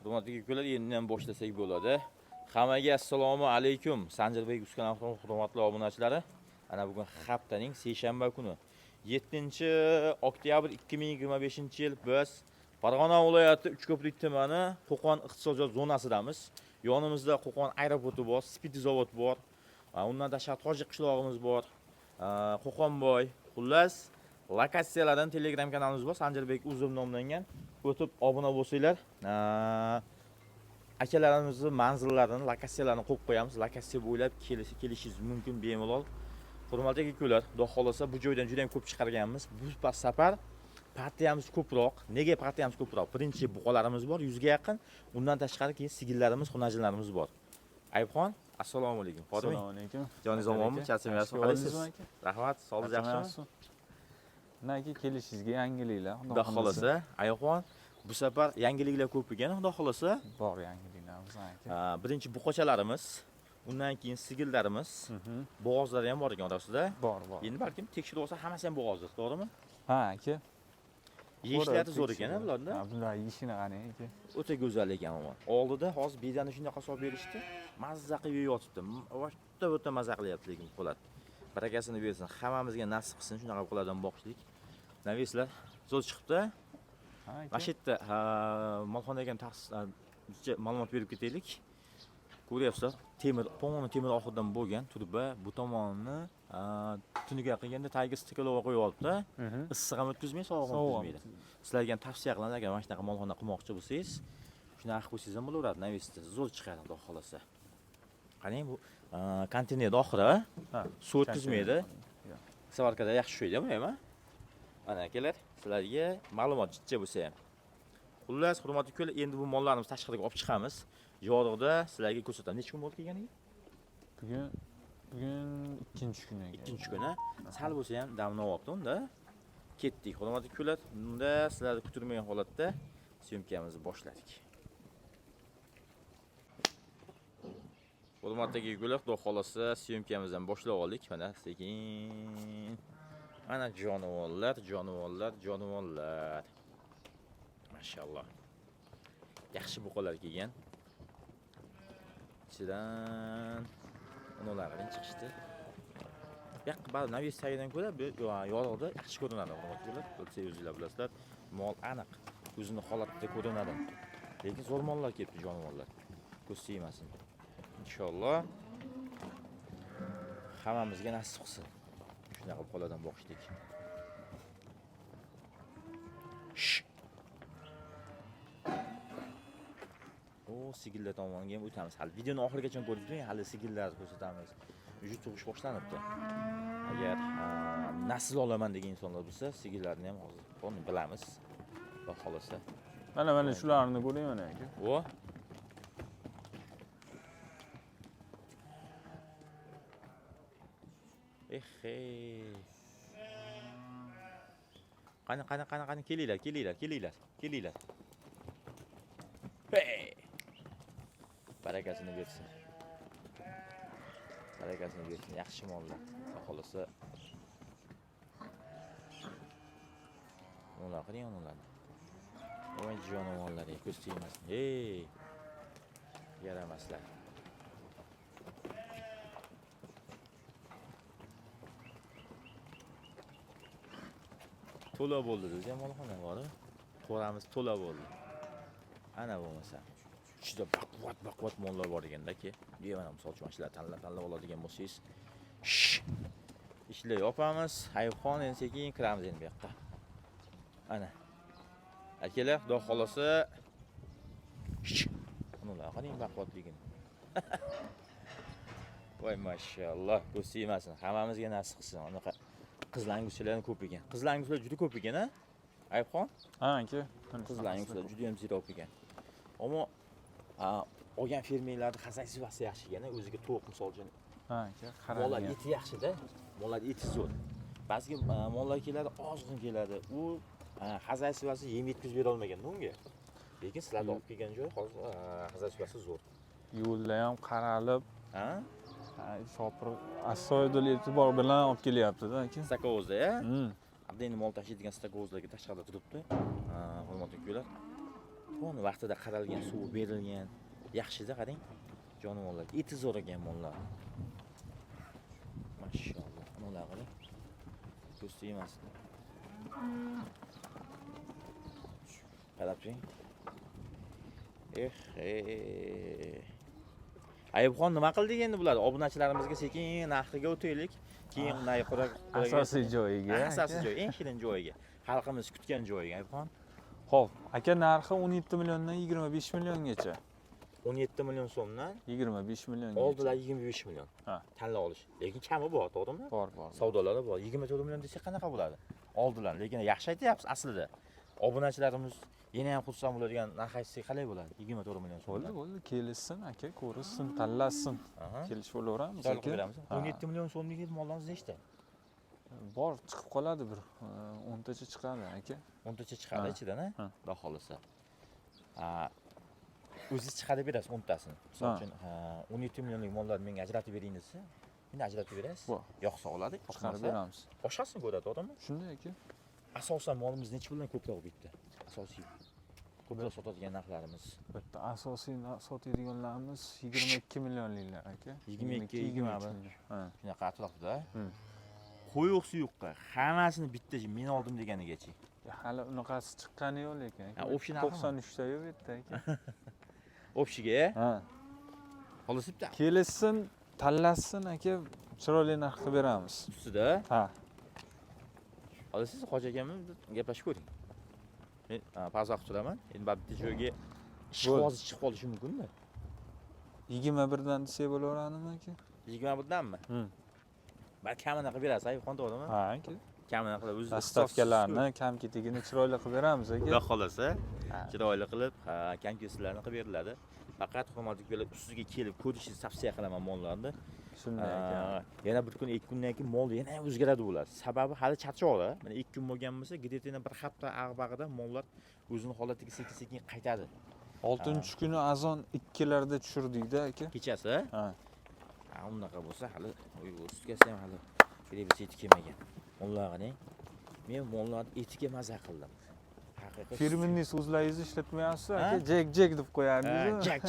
Hurmatli akalar, endi ham boshlasak bo'ladi. Hammaga assalomu alaykum. Sanjarbek Uskan hurmatli obunachilari. Ana bugun haftaning seshanba kuni 7-oktyabr 2025-yil biz Farg'ona viloyati Uchko'prik tumani Qo'qon iqtisodiyot zonasidamiz. Yonimizda Qo'qon aeroporti bor, Spiti zavod bor. Undan tashqari Tojik qishlog'imiz bor. Qo'qonboy, xullas lokatsiyalardan Telegram kanalimiz bor. Sanjarbek Uzum nomlangan. O'tib obuna bo'lsanglar, akalarimizni manzillarini, lokatsiyalarini qo'yib qo'yamiz. Lokatsiya bo'ylab kelishingiz mumkin bemalol. Hurmatli akalar, xudo xolasa bu joydan juda ham ko'p chiqarganmiz. Bu safar partiyamiz ko'proq. Nega partiyamiz ko'proq? Birinchi buqalarimiz bor 100 ga yaqin. Undan tashqari keyin sigillarimiz, xonajinlarimiz bor. Ayibxon, assalomu alaykum. Assalomu alaykum. Joningiz omonmi? Charchamayapsizmi? Qalaysiz? Rahmat, sog'liq yaxshimi? Naki kelishingizga yangiliklar, xudo xolasa. Ayibxon, bu safar yangiliklar ko'p ekan, xudo xolasa. Bor yangiliklarimiz aka. Birinchi buqachalarimiz, undan keyin sigillarimiz, bo'g'ozlari ham bor ekan orasida. Bor. Endi balkim tekshirib olsa hammasi ham bo'g'ozdir, to'g'rimi? Ha, aka. Yeyishlari zo'r ekan bularda. Ha, bular yeyishini qani aka. O'ta go'zal ekan ammo. Oldida hozir bezani shunaqa solib berishdi. Mazza qilib yeyotibdi. O'ta mazza qilyapti lekin qo'lat. Barakasini bersin. Hammamizga nasib qilsin shunaqa qo'latdan boqishlik. Navislar zo'r chiqibdi. Ha, Mana shu yerda molxonaga ma'lumot berib ketaylik. Ko'ryapsizlar, temir oxirdan bo'lgan turba, bu tomonni tuniga qilganda tagiga stiklova qo'yib olibdi. Issiq ham o'tkazmaydi, sovuq ham o'tkazmaydi. Sizlarga ham tavsiya qilaman, agar mana shunaqa molxona qilmoqchi bo'lsangiz, shunaqa qilib qo'ysangiz ham bo'laveradi, navisda zo'r chiqadi, xudo xolasa. Qarang, bu konteyner oxiri, suv o'tkazmaydi. Savarkada yaxshi sho'ydi, bo'lmaymi? Mana akalar, sizlarga ma'lumot jiddiy bo'lsa ham. Xullas, hurmatli akalar, endi bu mollarimizni tashqariga olib chiqamiz. Yorug'da sizlarga ko'rsataman. Necha kun bo'ldi kelganiga? Bugun ikkinchi kun ekan. Ikkinchi kuni. Sal bo'lsa ham damni olibdi unda. Ketdik. Hurmatli akalar, unda sizlarni kutilmagan holatda syomkamizni boshladik. Hurmatli akalar, xudo xolasa syomkamizni boshlab oldik. Mana sekin. Mana jonivorlar. Mashalloh. Yaxshi buqalar kelgan. Ichidan ularning chiqishdi. Bu yoqqa ba'zi navis sayidan ko'ra yorug'da yaxshi ko'rinadi, hurmatlilar. Bilsangiz o'zingizlar bilasizlar, mol aniq o'zini holatida ko'rinadi. Lekin zo'r mollar kelibdi, jonivorlar. Ko'z tegmasin. Inshaalloh hammamizga nasib qilsin. Shunaqa qo'ladan boqishdik. Sigillar tomoniga ham o'tamiz. Hali videoni oxirigacha ko'rdingizmi? Hali sigillarni ko'rsatamiz. Uji tug'ish boshlanibdi. Agar nasl olaman degan insonlar bo'lsa, sigillarni ham hozir bilamiz. Xudo xolasa. Mana shularni ko'ring mana aka. O. Qani kelinglar. Hey! Barakasini bersin. Yaxshi mollar. Xolasa. Ular qarang ularni. Voy jonivorlar, ko'z tegmasin. Hey! Yaramaslar. To'la bo'ldi dedi, molxona bor. Qo'ramiz to'la bo'ldi. Ana bo'lmasa. Juda baquvvat mollar bor ekanda-ki. Deyman, misol uchun shular tanlab oladigan bo'lsangiz, ishlar yopamiz. Ayibxon endi sekin kiramiz endi bu yoqqa. Ana. Akalar, xudo xolasa ular qarang baquvvatligini. Voy mashalloh, ko'z tegmasin. Hammamizga nasib qilsin. Unaqa qizlanguvchilar ko'p ekan. Qizlanguvchilar juda ko'p ekan-a? Ayibxon? Ha, aka. Qizlanguvchilar juda ham ziroq ekan. Ammo olgan fermerlarning xazaysivasi yaxshi ekan, o'ziga to'q misol uchun. Ha, aka, qarang. Mollar eti yaxshi-da. Mollar eti zo'r. Ba'zi mollar keladi, ozg'in keladi. U xazaysivasi yem yetkazib bera olmaganda unga. Lekin sizlarga olib kelgan joy hozir xazaysivasi zo'r. Yo'lda ham qaralib, shopir astoydil e'tibor bilan olib kelyapti-da aka. Stakovozda-ya? Endi mol tashiydigan stakovozlarga tashqarida turibdi. Hurmatli akalar. to'g'ri vaqtida qaralgan, suvi berilgan. Yaxshida qarang. Jonivorlar, eti zo'r ekan mollar. Mashalloh. Mo'lar qarang. Ko'z tegmas. Qarab turing. Ayubxon nima qildik endi bular? Obunachilarimizga sekin narxiga o'taylik. Keyin unday asosiy joyiga. Asosiy joy, eng shirin joyiga. Xalqimiz kutgan joyiga Ayubxon. Xo'p, aka narxi 17 milliondan 25 milliongacha. 17 million so'mdan 25 million. oldilar 25 million. Ha. Tanlab olish. Lekin kami bor, to'g'rimi? Bor. Savdolari bor. 24 million desa qanaqa bo'ladi? Oldilar, lekin yaxshi aytyapsiz aslida. Obunachilarimiz yana ham xursand bo'ladigan narx aytsak qalay bo'ladi? 24 million so'mdan. Bo'ldi, kelishsin aka, ko'rishsin, tanlasin. Kelishib olaveramiz aka. 17 million so'mdagi mollarimiz nechta? Bor, chiqib qoladi bir 10 tacha chiqadi aka. 10 tacha chiqadi ichidan, Xudo xolisa. O'zingiz chiqarib berasiz 10 tasini. Misol uchun 17 millionlik mollarni menga ajratib bering desa, meni ajratib berasiz. Yoqsa oladi, chiqarib beramiz. Oshasini ko'radi, to'g'rimi? Shunday aka. Asosan molimiz necha puldan ko'proq bitdi? Asosiy ko'proq sotadigan narxlarimiz. Bitta asosiy sotadiganlarimiz 22 millionliklar aka. 22-21. Ha. Shunaqa atrofda. Qo'yuq suyuqqa hammasini bitta men oldim deganigachi. Hali unaqasi chiqqani yo'q lekin. O'pshi narxi 93 ta yo'q bitta aka. O'pshiga? Ha. Xolisibdi. Kelishsin, tanlasin aka, chiroyli narxga beramiz. Ustida? Ha. Hozir siz Hoji akamni gaplashib ko'ring. Men pazaq turaman. Endi bitta joyga ishqoz chiqib qolishi mumkin-da. 21 dan desa bo'laveradimi aka? 21 danmi? Balki kamini qilib berasiz, Ayubxon, to'g'rimi? Ha aka. Kamini qilib o'zi dastavkalarni, kam-ketigini chiroyli qilib beramiz aka. Xudo xolasa, chiroyli qilib, kam-ketlarni qilib beriladi. Faqat hurmatli ko'rlar, ustiga kelib ko'rishingizni tavsiya qilaman mollarni. Shunday ekan. Yana bir kun, 2 kundan keyin mol yana o'zgaradi ular. Sababi hali charchoqda. Mana 2 kun bo'lgan bo'lsa, gidetini bir hafta ag'bag'ida mollar o'zini holatiga sekin-sekin qaytadi. 6-kuni azon 2larda tushirdik-da aka. Kechasi? Ha. Unaqa bo'lsa hali ustgasi ham hali kelib eti kelmagan. Mollar qarang. Men mollarni etiga maza qildim. Haqiqatan Firminniy so'zlaringizni ishlatmayapsiz aka? Jek deb qo'yardingiz. Jak.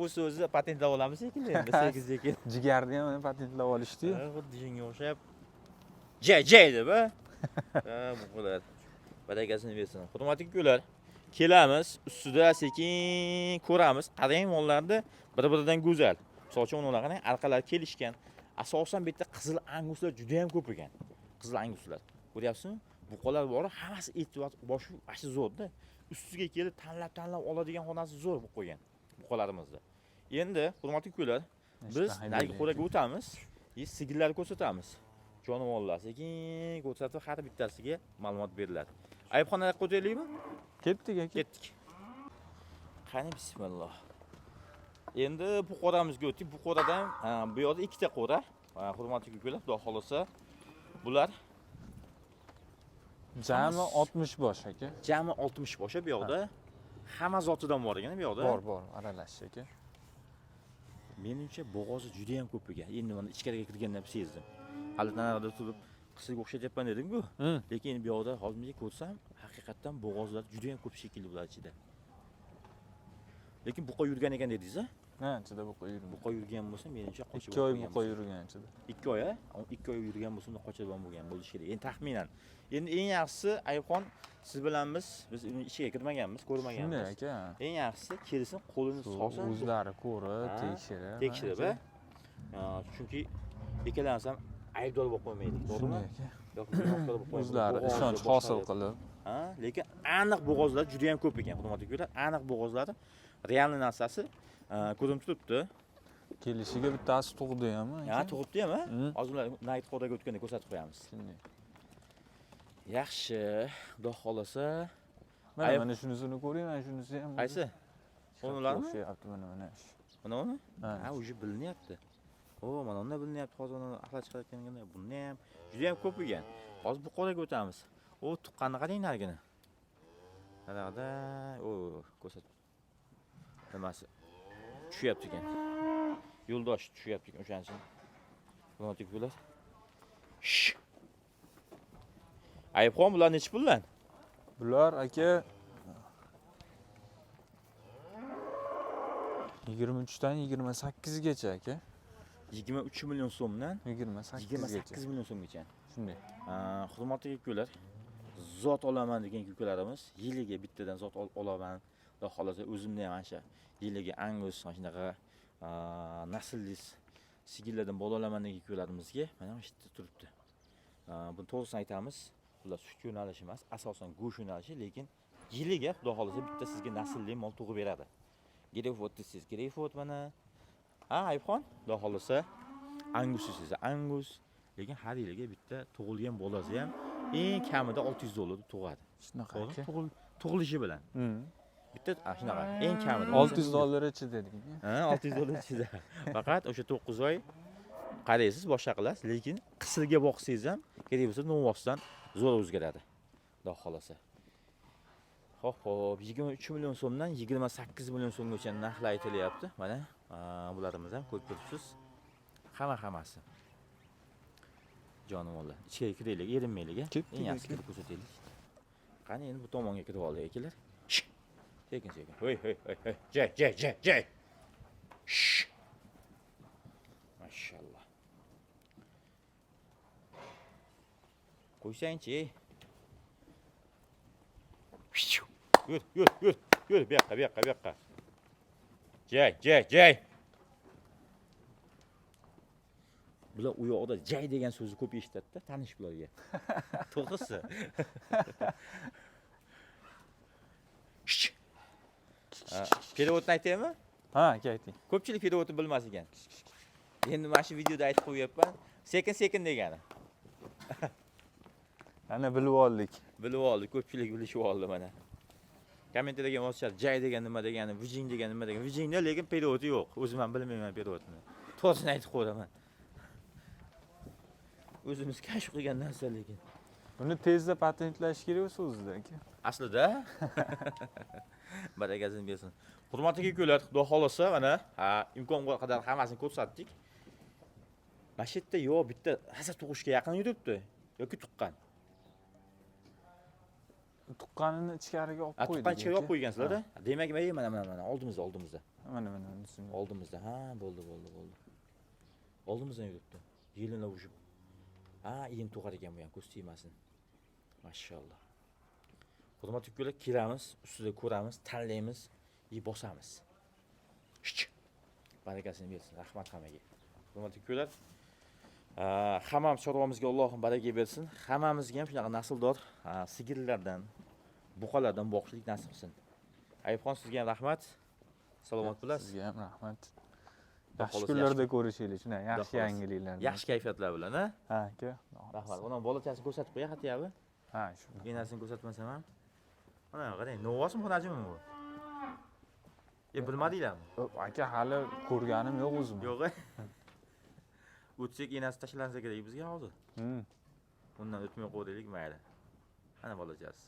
U so'zni patentlab olamiz shekilli endi sekin. Jigarni ham patentlab olishdi-yu. Xuddi shunga o'xshab. Jay deb, bu bo'lar. Badagasini bersin. Hurmatli ko'lar, kelamiz, ustida sekin ko'ramiz. Qarang mollarni bir-biridan go'zal. Misol uchun ular qarang, arqalari kelishgan. Asosan bu yerda qizil anguslar juda ham ko'p ekan. Qizil anguslar. Ko'ryapsizmi? Buqalar bor, hammasi et boshi ashi zo'rda. Ustiga kelib tanlab oladigan xonasi zo'r bo'lib qo'ygan buqalarimizda. Endi hurmatli ko'lar, biz nagi xo'raga o'tamiz, sigirlarni ko'rsatamiz. Jonivorlar sekin ko'rsatib har bittasiga ma'lumot beriladi. Ayubxonaga qo'yaylikmi? Ketdik aka. Ketdik. Qani bismillah. Endi bu qo'ramizga o'tdik. Bu qo'radan bu yoqda ikkita qo'ra. Hurmatli ko'lar, xudo xolasa bular jami 60 bosh aka. Jami 60 bosh bu yoqda. Hamma zotidan bor ekan bu yoqda. Bor, aralash aka. Menimcha bo'g'ozi juda ham ko'p ekan. Endi mana ichkariga kirganda ham sezdim. Hali narida turib qizga o'xshatyapman dedim-ku. Lekin bu yoqda hozirga ko'rsam, haqiqatan bo'g'ozlar juda ham ko'p shekilli bular ichida. Lekin buqa yurgan ekan dedingiz-a? Ha, ichida buqa yurgan. Buqa yurgan bo'lsa, menimcha qochib 2 oy buqa yurgan ichida. 2 oy, 2 oy yurgan bo'lsa, unda qochib bo'lgan bo'lishi kerak. Endi taxminan. Endi eng yaxshisi Ayubxon, siz bilan biz uni ichiga kirmaganmiz, ko'rmaganmiz. Shunday aka. Eng yaxshisi kelsin, qo'lini solsin, o'zlari ko'rib, tekshirib, chunki ikkalamiz ham aybdor bo'lib qo'ymaylik, to'g'rimi? O'zlari ishonch hosil qilib. Lekin aniq bo'g'ozlar juda ham ko'p ekan, hurmatli ko'rlar. Aniq bo'g'ozlari realniy narsasi ko'rinib turibdi. Kelishiga bittasi tug'di ham. Ha, tug'ibdi ham, hozir ular nayt qo'daga o'tganda ko'rsatib qo'yamiz. Yaxshi, xudo xolasa. Mana shunisini ko'ring, mana shunisi ham. Qaysi? Ularmi? Mana. Mana? Ha, uje bilinyapti. Mana unda bilinyapti. Hozir uni axlat chiqarayotganda buni ham juda ham ko'p ekan. Hozir bu qo'daga o'tamiz. Tuqqanni qarang nargini. Qarada, ko'rsatib. Nimasi? Tushyapti ekan. Yo'ldosh tushyapti ekan o'shaning. Hurmatli ko'rlar. Ayibxon, bular necha puldan? Bular aka 23 dan 28 gacha aka. 23 million so'mdan 28 gacha. 28 million so'mgacha. Shunday. Hurmatli kukalar, zot olaman degan kukalarimiz yiliga bittadan zot olaman. Xudo xolasa o'zimni ham ancha yiliga Angus shunaqa naslli sigirlardan bola olaman degan kukalarimizga mana shu yerda turibdi. Buni to'g'risini aytamiz. Bular sut yo'nalishi emas, asosan go'sht yo'nalishi, lekin yiliga xudo xolasa bitta sizga naslli mol tug'ib beradi. Greyfurt desiz, Greyfurt mana. Ayibxon, xudo xolasa Angus desiz, Angus. Lekin har yiliga bitta tug'ilgan bolasi ham eng kamida $600 tug'adi. Shunaqa aka. Tug'ilishi bilan. Bitta shunaqa eng kamida $600 ichida dedik. $600 ichida. Faqat o'sha 9 oy qaraysiz, boshqa qilasiz, lekin qisilga boqsangiz ham kerak bo'lsa novvosdan zo'r o'zgaradi. Xudo xolasa. Xo'p, 23 million so'mdan 28 million so'mgacha narxlar aytilyapti. Mana bularimiz ham ko'rib turibsiz. Hammasi. Jonivorlar. Ichkariga kiraylik, erinmaylik. Eng yaxshisi ko'rsataylik. Qani endi bu tomonga kirib olaylik akalar. Sekin. Hoy. Jay. Mashallah. Qo'ysangchi. Yur, bu yoqqa. Jay. Bular u yoqda jay degan so'zni ko'p eshitadi-da, tanish bularga. To'g'risi. Переводni aytaymi? Ha, aka ayting. Ko'pchilik переводni bilmas ekan. Endi mana shu videoda aytib qo'yapman. Sekin degani. Ana bilib oldik. Ko'pchilik bilishib oldi mana. Kommentarlarga yozishadi, jay degan nima degani, vijing degan nima degani. Vijingda lekin переводи yo'q. O'zim ham bilmayman переводni. To'g'risini aytib qo'yaman. O'zimiz kashf qilgan narsa lekin. Buni tezda patentlash kerak bo'lsa o'zida aka. Aslida barakasini bersin. Hurmatli kukalar, xudo xolasa mana imkonga qadar hammasini ko'rsatdik. Mana shu yerda yo bitta hasa tug'ishga yaqin yuribdi yoki tuqqan. Tuqqanini ichkariga olib qo'ydik. Tuqqan ichkariga olib qo'ygansizlar-da. Demak, mana oldimizda. Mana. Oldimizda. Bo'ldi. Oldimizdan yuribdi. Yelinlar ushib. Endi tug'ar ekan bu ham, ko'z tegmasin. Mashallah. Hurmatli kukalar, kiramiz, ustida ko'ramiz, tanlaymiz, bosamiz. Barakasini bersin. Rahmat hammaga. Hurmatli kukalar, hammamiz chorvamizga Allohim baraka bersin. Hammamizga ham shunaqa nasldor sigirlardan, buqalardan boqishlik nasib qilsin. Ayibxon, sizga ham rahmat. Salomat bo'lasiz. Sizga ham rahmat. Yaxshi kunlarda ko'rishaylik, shuna yaxshi yangiliklarni. Yaxshi kayfiyatlar bilan, ha aka. Rahmat. Uni bolachasini ko'rsatib qo'ya, xatiyabi. Ha, shu. Enasini ko'rsatmasam ham. Mana qarang, novvosmi, xonajimi bu? Bilmadinglarmi? Aka, hali ko'rganim yo'q o'zim. Yo'q. O'tsak enasi tashlansa kerak bizga hozir. Undan o'tmay qo'ydik, mayli. Ana bolachasi.